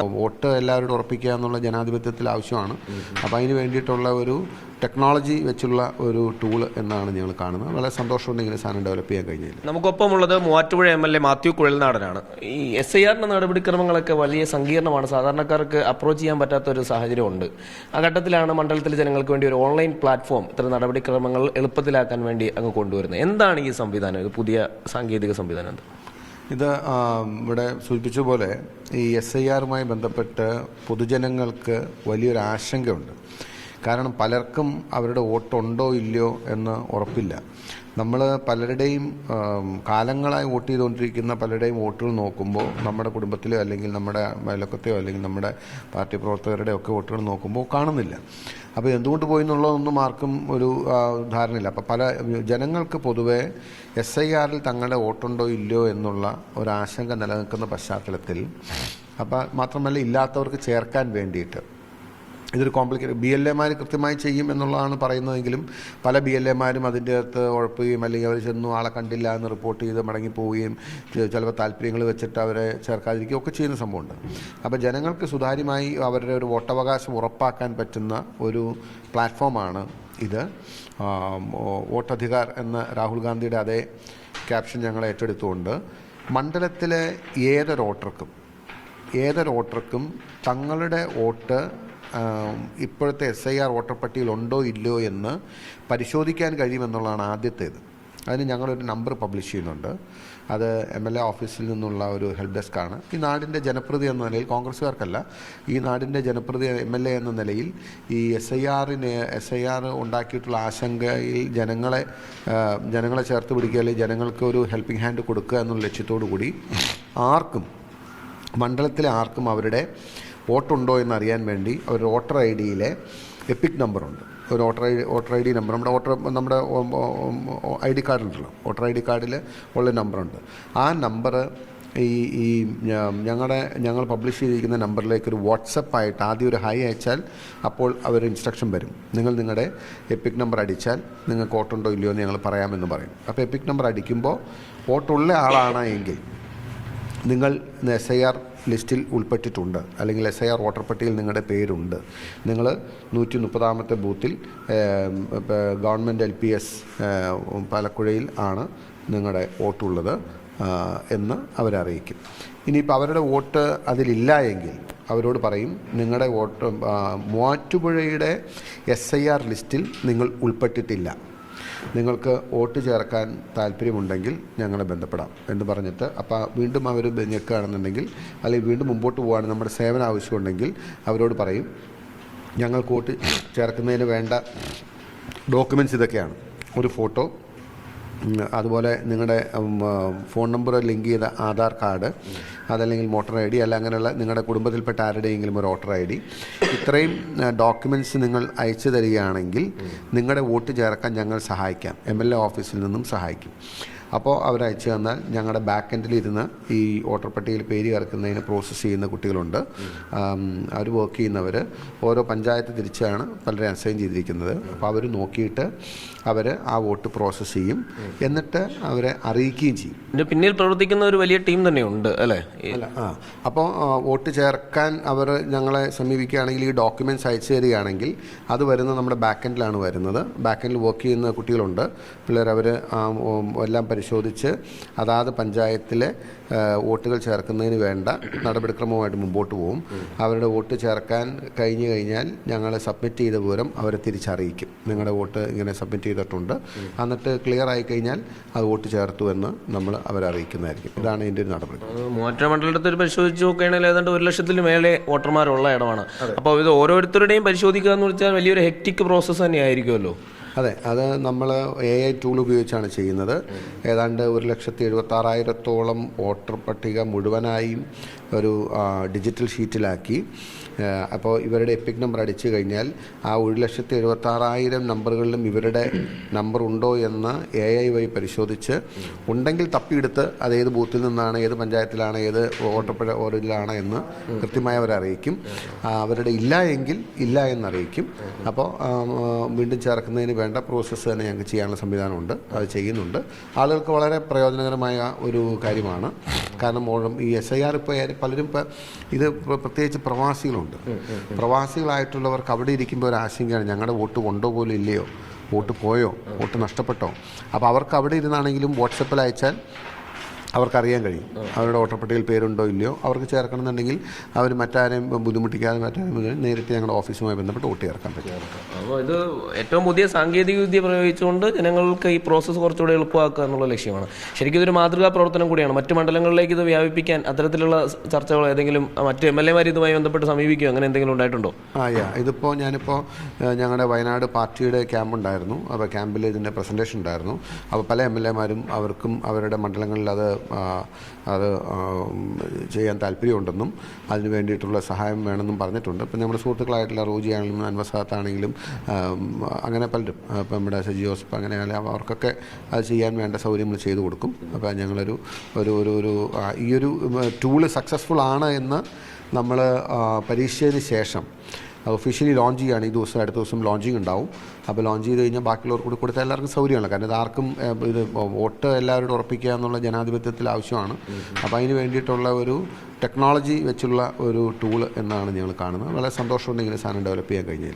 Vote എല്ലാവരോടും ഉറപ്പിക്കുക എന്നുള്ള ജനാധിപത്യത്തിൽ ആവശ്യമാണ്. അപ്പോൾ അതിന് വേണ്ടിയിട്ടുള്ള ഒരു ടെക്നോളജി വെച്ചുള്ള ഒരു ടൂള് എന്നാണ് ഞങ്ങൾ കാണുന്നത്. വളരെ സന്തോഷമുണ്ട് ഇങ്ങനെ സാധനം ഡെവലപ്പ് ചെയ്യാൻ കഴിഞ്ഞില്ല. നമുക്കൊപ്പമുള്ളത് മൂവാറ്റുപുഴ MLA മാത്യു കുഴൽനാടനാണ്. ഈ SIR നടപടിക്രമങ്ങളൊക്കെ വലിയ സങ്കീർണമാണ്, സാധാരണക്കാർക്ക് അപ്രോച്ച് ചെയ്യാൻ പറ്റാത്ത ഒരു സാഹചര്യമുണ്ട്. ആ ഘട്ടത്തിലാണ് മണ്ഡലത്തിലെ ജനങ്ങൾക്ക് വേണ്ടി ഒരു ഓൺലൈൻ പ്ലാറ്റ്ഫോം ഇത്തരം നടപടിക്രമങ്ങൾ എളുപ്പത്തിലാക്കാൻ വേണ്ടി അങ്ങ് കൊണ്ടുവരുന്നത്. എന്താണ് ഈ സംവിധാനം, ഇത് പുതിയ സാങ്കേതിക സംവിധാനം? എന്താ ഇത് ഇവിടെ സൂചിപ്പിച്ച പോലെ ഈ SIRമായി ബന്ധപ്പെട്ട് പൊതുജനങ്ങൾക്ക് വലിയൊരു ആശങ്കയുണ്ട്. കാരണം പലർക്കും അവരുടെ വോട്ടുണ്ടോ ഇല്ലയോ എന്ന് ഉറപ്പില്ല. നമ്മൾ പലരുടെയും കാലങ്ങളായി വോട്ട് ചെയ്തുകൊണ്ടിരിക്കുന്ന പലരുടെയും വോട്ടുകൾ നോക്കുമ്പോൾ നമ്മുടെ കുടുംബത്തിലോ അല്ലെങ്കിൽ നമ്മുടെ അയൽവക്കത്തെയോ അല്ലെങ്കിൽ നമ്മുടെ പാർട്ടി പ്രവർത്തകരുടെ ഒക്കെ വോട്ടുകൾ നോക്കുമ്പോൾ കാണുന്നില്ല. അപ്പോൾ എന്തുകൊണ്ട് പോയി എന്നുള്ളതൊന്നും ആർക്കും ഒരു ധാരണയില്ല. അപ്പോൾ പല ജനങ്ങൾക്ക് പൊതുവെ SIRൽ തങ്ങളുടെ വോട്ടുണ്ടോ ഇല്ലയോ എന്നുള്ള ഒരാശങ്ക നിലനിൽക്കുന്ന പശ്ചാത്തലത്തിൽ, അപ്പോൾ മാത്രമല്ല ഇല്ലാത്തവർക്ക് ചേർക്കാൻ വേണ്ടിയിട്ട് ഇതൊരു കോംപ്ലിക്കേറ്റഡ് BLAമാർ കൃത്യമായി ചെയ്യും എന്നുള്ളതാണ് പറയുന്നതെങ്കിലും പല BLAമാരും അതിൻ്റെ അകത്ത് ഉഴപ്പുകയും അല്ലെങ്കിൽ അവർ ചെന്നു ആളെ കണ്ടില്ല എന്ന് റിപ്പോർട്ട് ചെയ്ത് മടങ്ങിപ്പോവുകയും ചിലപ്പോൾ താല്പര്യങ്ങൾ വെച്ചിട്ട് അവരെ ചേർക്കാതിരിക്കുകയും ഒക്കെ ചെയ്യുന്ന സംഭവമുണ്ട്. അപ്പോൾ ജനങ്ങൾക്ക് സുതാര്യമായി അവരുടെ ഒരു വോട്ടവകാശം ഉറപ്പാക്കാൻ പറ്റുന്ന ഒരു പ്ലാറ്റ്ഫോമാണ് ഇത്. വോട്ടധികാർ എന്ന രാഹുൽ ഗാന്ധിയുടെ അതേ ക്യാപ്ഷൻ ഞങ്ങൾ ഏറ്റെടുത്തുകൊണ്ട് മണ്ഡലത്തിലെ ഏതൊരു വോട്ടർക്കും തങ്ങളുടെ വോട്ട് ഇപ്പോഴത്തെ SIR വോട്ടർ പട്ടികയിൽ ഉണ്ടോ ഇല്ലയോ എന്ന് പരിശോധിക്കാൻ കഴിയുമെന്നുള്ളതാണ് ആദ്യത്തേത്. അതിന് ഞങ്ങളൊരു നമ്പർ പബ്ലിഷ് ചെയ്യുന്നുണ്ട്. അത് MLA ഓഫീസിൽ നിന്നുള്ള ഒരു ഹെൽപ്പ് ഡെസ്ക്കാണ്. ഈ നാടിൻ്റെ ജനപ്രതി എന്ന നിലയിൽ, കോൺഗ്രസ്സുകാർക്കല്ല, ഈ നാടിൻ്റെ ജനപ്രതി MLA എന്ന നിലയിൽ ഈ SIR ഉണ്ടാക്കിയിട്ടുള്ള ആശങ്കയിൽ ജനങ്ങളെ ചേർത്ത് പിടിക്കുക അല്ലെങ്കിൽ ജനങ്ങൾക്ക് ഒരു ഹെൽപ്പിംഗ് ഹാൻഡ് കൊടുക്കുക എന്നുള്ള ലക്ഷ്യത്തോടു കൂടി മണ്ഡലത്തിലെ ആർക്കും അവരുടെ വോട്ടുണ്ടോ എന്നറിയാൻ വേണ്ടി ഒരു വോട്ടർ IDയിലെ എപ്പിക് നമ്പറുണ്ട്. ഒരു വോട്ടർ ID നമ്പർ നമ്മുടെ ID കാർഡിലുണ്ടല്ലോ, വോട്ടർ ID കാർഡിൽ ഉള്ള നമ്പറുണ്ട്. ആ നമ്പർ ഞങ്ങൾ പബ്ലിഷ് ചെയ്തിരിക്കുന്ന നമ്പറിലേക്ക് ഒരു വാട്സപ്പായിട്ട് ആദ്യം ഒരു ഹായ് അയച്ചാൽ അപ്പോൾ അവർ ഇൻസ്ട്രക്ഷൻ വരും. നിങ്ങളുടെ എപ്പിക് നമ്പർ അടിച്ചാൽ നിങ്ങൾക്ക് വോട്ടുണ്ടോ ഇല്ലയോ എന്ന് ഞങ്ങൾ പറയാമെന്ന് പറയും. അപ്പോൾ എപ്പിക് നമ്പർ അടിക്കുമ്പോൾ വോട്ടുള്ള ആളാണ് എങ്കിൽ നിങ്ങൾ SIR ലിസ്റ്റിൽ ഉൾപ്പെട്ടിട്ടുണ്ട്, അല്ലെങ്കിൽ SIR വോട്ടർ പട്ടികയിൽ നിങ്ങളുടെ പേരുണ്ട്, നിങ്ങൾ 130ാമത്തെ ബൂത്തിൽ ഗവൺമെൻറ് LPS പാലക്കുഴയിൽ ആണ് നിങ്ങളുടെ വോട്ടുള്ളത് എന്ന് അവരറിയിക്കും. ഇനിയിപ്പോൾ അവരുടെ വോട്ട് അതിലില്ല എങ്കിൽ അവരോട് പറയും, നിങ്ങളുടെ വോട്ട് മൂവാറ്റുപുഴയുടെ SIR ലിസ്റ്റിൽ നിങ്ങൾ ഉൾപ്പെട്ടിട്ടില്ല, നിങ്ങൾക്ക് വോട്ട് ചേർക്കാൻ താല്പര്യമുണ്ടെങ്കിൽ ഞങ്ങളെ ബന്ധപ്പെടാം എന്ന് പറഞ്ഞിട്ട്, അപ്പോൾ വീണ്ടും അവർ ഞെക്കുകയാണെന്നുണ്ടെങ്കിൽ അല്ലെങ്കിൽ വീണ്ടും മുമ്പോട്ട് പോകാൻ നമ്മുടെ സേവനം ആവശ്യമുണ്ടെങ്കിൽ അവരോട് പറയും, ഞങ്ങൾക്ക് വോട്ട് ചേർക്കുന്നതിന് വേണ്ട ഡോക്യുമെൻറ്റ്സ് ഇതൊക്കെയാണ്: ഒരു ഫോട്ടോ, അതുപോലെ നിങ്ങളുടെ ഫോൺ നമ്പർ ലിങ്ക് ചെയ്ത ആധാർ കാർഡ്, അതല്ലെങ്കിൽ വോട്ടർ ID, അല്ല അങ്ങനെയുള്ള നിങ്ങളുടെ കുടുംബത്തിൽപ്പെട്ട ആരുടെയെങ്കിലും ഒരു വോട്ടർ ID, ഇത്രയും ഡോക്യുമെൻറ്റ്സ് നിങ്ങൾ അയച്ചു തരികയാണെങ്കിൽ നിങ്ങളുടെ വോട്ട് ചേർക്കാൻ ഞങ്ങൾ സഹായിക്കാം, MLA ഓഫീസിൽ നിന്നും സഹായിക്കും. അപ്പോൾ അവരയച്ചു തന്നാൽ ഞങ്ങളുടെ ബാക്ക് എൻഡിലിരുന്ന് ഈ വോട്ടർ പട്ടികയിൽ പേര് ചേർക്കുന്നതിന് പ്രോസസ്സ് ചെയ്യുന്ന കുട്ടികളുണ്ട്. അവർ വർക്ക് ചെയ്യുന്നവർ ഓരോ പഞ്ചായത്ത് തിരിച്ചാണ് പലരെ അസൈൻ ചെയ്തിരിക്കുന്നത്. അപ്പോൾ അവർ നോക്കിയിട്ട് അവർ ആ വോട്ട് പ്രോസസ്സ് ചെയ്യും, എന്നിട്ട് അവരെ അറിയിക്കുകയും ചെയ്യും. ഇതിൻ്റെ പിന്നിൽ പ്രവർത്തിക്കുന്ന ഒരു വലിയ ടീം തന്നെയുണ്ട് അല്ലേ? അപ്പോൾ വോട്ട് ചേർക്കാൻ അവർ ഞങ്ങളെ സമീപിക്കുകയാണെങ്കിൽ, ഈ ഡോക്യുമെൻറ്റ്സ് അയച്ചു തരികയാണെങ്കിൽ അത് വരുന്നത് നമ്മുടെ ബാക്ക് എൻഡിലാണ് വരുന്നത്. ബാക്ക് എൻഡിൽ വർക്ക് ചെയ്യുന്ന കുട്ടികളുണ്ട്, പിള്ളേർ. അവർ എല്ലാം പരിശോധിച്ച് അതാത് പഞ്ചായത്തിലെ വോട്ടുകൾ ചേർക്കുന്നതിന് വേണ്ട നടപടിക്രമവുമായിട്ട് മുമ്പോട്ട് പോകും. അവരുടെ വോട്ട് ചേർക്കാൻ കഴിഞ്ഞാൽ ഞങ്ങൾ സബ്മിറ്റ് ചെയ്ത വിവരം അവരെ തിരിച്ചറിയിക്കും, നിങ്ങളുടെ വോട്ട് ഇങ്ങനെ സബ്മിറ്റ് ചെയ്തിട്ടുണ്ട്, എന്നിട്ട് ക്ലിയർ ആയി കഴിഞ്ഞാൽ അത് വോട്ട് ചേർത്തു എന്ന് നമ്മൾ അവരെ അറിയിക്കുന്നതായിരിക്കും. ഇതാണ് ഇതിൻ്റെ ഒരു നടപടി. മൂവാറ്റുപുഴ മണ്ഡലത്തിൽ പരിശോധിച്ച് നോക്കുകയാണെങ്കിൽ ഏതാണ്ട് 1 ലക്ഷത്തിൽ മേലെ വോട്ടർമാരുള്ള ഇടമാണ്. അപ്പോൾ ഇത് ഓരോരുത്തരുടെയും പരിശോധിക്കുക എന്ന് വെച്ചാൽ വലിയൊരു ഹെക്റ്റിക് പ്രോസസ്സ് തന്നെയായിരിക്കുമല്ലോ. അതെ, അത് നമ്മൾ AI ടൂൾ ഉപയോഗിച്ചാണ് ചെയ്യുന്നത്. ഏതാണ്ട് 1,76,000-ഓളം വോട്ടർ പട്ടിക മുഴുവനായും ഒരു ഡിജിറ്റൽ ഷീറ്റിലാക്കി. അപ്പോൾ ഇവരുടെ എപ്പിക് നമ്പർ അടിച്ചു കഴിഞ്ഞാൽ ആ 1,76,000 നമ്പറുകളിലും ഇവരുടെ നമ്പർ ഉണ്ടോ എന്ന് AI വഴി പരിശോധിച്ച്, ഉണ്ടെങ്കിൽ തപ്പിയെടുത്ത് അത് ഏത് ബൂത്തിൽ നിന്നാണ്, ഏത് പഞ്ചായത്തിലാണ്, ഏത് വോട്ടർ ഓറിലാണ് എന്ന് കൃത്യമായി അവരെ അറിയിക്കും. അവരുടെ ഇല്ല എങ്കിൽ ഇല്ല എന്നറിയിക്കും. അപ്പോൾ വീണ്ടും ചേർക്കുന്നതിന് വേണ്ട പ്രോസസ്സ് തന്നെ ഞങ്ങൾക്ക് ചെയ്യാനുള്ള സംവിധാനമുണ്ട്, അത് ചെയ്യുന്നുണ്ട്. ആളുകൾക്ക് വളരെ പ്രയോജനകരമായ ഒരു കാര്യമാണ്. കാരണം ഈ SIR ഇപ്പോൾ പലരും ഇപ്പം ഇത് പ്രത്യേകിച്ച് പ്രവാസികളുണ്ട്. പ്രവാസികളായിട്ടുള്ളവർക്ക് അവിടെ ഇരിക്കുമ്പോൾ ഒരു ആശങ്കയാണ്, ഞങ്ങളുടെ വോട്ട് കൊണ്ടോ പോലും ഇല്ലയോ, വോട്ട് പോയോ, വോട്ട് നഷ്ടപ്പെട്ടോ. അപ്പോൾ അവർക്ക് അവിടെ ഇരുന്നാണെങ്കിലും വാട്സപ്പിൽ അയച്ചാൽ അവർക്കറിയാൻ കഴിയും അവരുടെ വോട്ടർ പട്ടികയിൽ പേരുണ്ടോ ഇല്ലയോ. അവർക്ക് ചേർക്കണമെന്നുണ്ടെങ്കിൽ അവർ മറ്റാരെയും ബുദ്ധിമുട്ടിക്കാതെ നേരിട്ട് ഞങ്ങളുടെ ഓഫീസുമായി ബന്ധപ്പെട്ട് വോട്ട് ചേർക്കാൻ പറ്റും. അപ്പോൾ ഇത് ഏറ്റവും പുതിയ സാങ്കേതിക വിദ്യ പ്രയോഗിച്ചുകൊണ്ട് ജനങ്ങൾക്ക് ഈ പ്രോസസ്സ് കുറച്ചുകൂടെ എളുപ്പമാക്കുക എന്നുള്ള ലക്ഷ്യമാണ്. ശരിക്കും ഇതൊരു മാതൃകാ പ്രവർത്തനം കൂടിയാണ്. മറ്റു മണ്ഡലങ്ങളിലേക്ക് ഇത് വ്യാപിപ്പിക്കാൻ അത്തരത്തിലുള്ള ചർച്ചകൾ ഏതെങ്കിലും മറ്റ് MLA-മാർ ഇതുമായി ബന്ധപ്പെട്ട് സമീപിക്കുകയോ അങ്ങനെ എന്തെങ്കിലും ഉണ്ടായിട്ടുണ്ടോ? ഇതിപ്പോൾ ഞാനിപ്പോൾ ഞങ്ങളുടെ വയനാട് പാർട്ടിയുടെ ക്യാമ്പ് ഉണ്ടായിരുന്നു. അപ്പോൾ ക്യാമ്പിൽ ഇതിൻ്റെ പ്രസൻറ്റേഷൻ ഉണ്ടായിരുന്നു. അപ്പോൾ പല MLA-മാരും അവർക്കും അവരുടെ മണ്ഡലങ്ങളിൽ അത് ചെയ്യാൻ താല്പര്യമുണ്ടെന്നും അതിന് വേണ്ടിയിട്ടുള്ള സഹായം വേണമെന്നും പറഞ്ഞിട്ടുണ്ട്. ഇപ്പം നമ്മുടെ സുഹൃത്തുക്കളായിട്ടുള്ള റോജിയാണെങ്കിലും അൻവസാത്താണെങ്കിലും അങ്ങനെ പലരും, ഇപ്പം നമ്മുടെ സജി ജോസഫ് അങ്ങനെ അവർക്കൊക്കെ അത് ചെയ്യാൻ വേണ്ട സൗകര്യങ്ങൾ ചെയ്തു കൊടുക്കും. അപ്പോൾ ഞങ്ങളൊരു ഈ ഒരു ടൂള് സക്സസ്ഫുൾ ആണ് എന്ന് നമ്മൾ പരീക്ഷയ്ക്ക് ശേഷം ഒഫീഷ്യലി ലോഞ്ച് ചെയ്യുകയാണ്. ഈ ദിവസം അടുത്ത ദിവസം ലോഞ്ചിങ് ഉണ്ടാവും. അപ്പോൾ ലോഞ്ച് ചെയ്ത് കഴിഞ്ഞാൽ ബാക്കിയുള്ളവർക്ക് കൂടി കൊടുത്താൽ എല്ലാവർക്കും സൗകര്യമാണ്. കാരണം ഇത് ആർക്കും ഇത് വോട്ട് എല്ലാവരോടും ഉറപ്പിക്കുക എന്നുള്ള ജനാധിപത്യത്തിൽ ആവശ്യമാണ്. അപ്പോൾ അതിന് വേണ്ടിയിട്ടുള്ള ഒരു ടെക്നോളജി വെച്ചുള്ള ഒരു ടൂള് എന്നാണ് ഞങ്ങൾ കാണുന്നത്. വളരെ സന്തോഷമുണ്ട് ഇങ്ങനെ സാധനം ഡെവലപ്പ് ചെയ്യാൻ കഴിഞ്ഞതിൽ.